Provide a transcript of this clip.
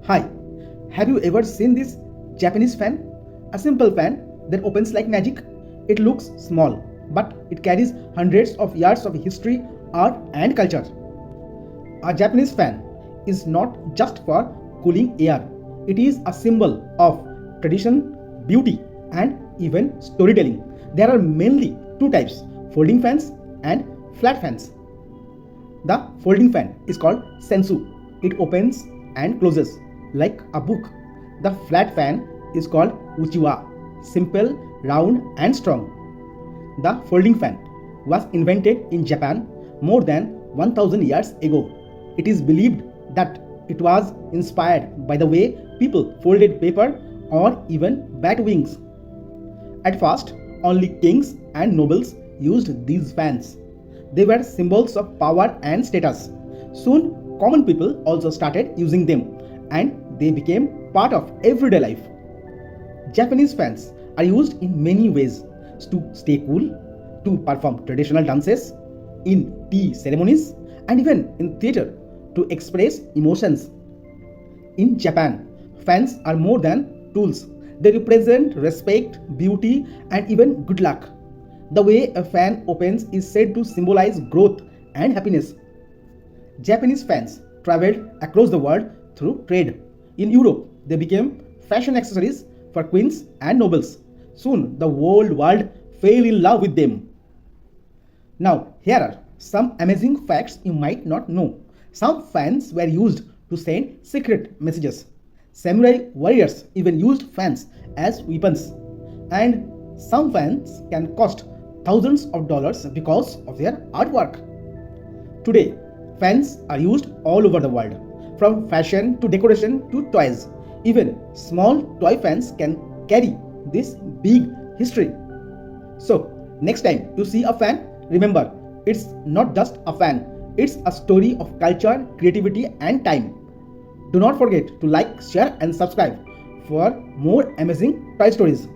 Hi, have you ever seen this Japanese fan? A simple fan that opens like magic. It looks small, but it carries hundreds of years of history, art, and culture. A Japanese fan is not just for cooling air, it is a symbol of tradition, beauty, and even storytelling. There are mainly two types, folding fans and flat fans. The folding fan is called sensu. It opens and closes like a book. The flat fan is called uchiwa, simple, round, and strong. The folding fan was invented in Japan more than 1000 years ago. It is believed that it was inspired by the way people folded paper or even bat wings. At first, only kings and nobles used these fans. They were symbols of power and status. Soon, common people also started using them and they became part of everyday life. Japanese fans are used in many ways to stay cool, to perform traditional dances, in tea ceremonies, and even in theater to express emotions. In Japan, fans are more than tools. They represent respect, beauty, and even good luck. The way a fan opens is said to symbolize growth and happiness. Japanese fans traveled across the world through trade. In Europe, they became fashion accessories for queens and nobles. Soon, the whole world fell in love with them. Now, here are some amazing facts you might not know. Some fans were used to send secret messages. Samurai warriors even used fans as weapons. And some fans can cost thousands of dollars because of their artwork. Today, fans are used all over the world, from fashion to decoration to toys. Even small toy fans can carry this big history. So, next time you see a fan, remember it's not just a fan, it's a story of culture, creativity, and time. Do not forget to like, share, and subscribe for more amazing toy stories.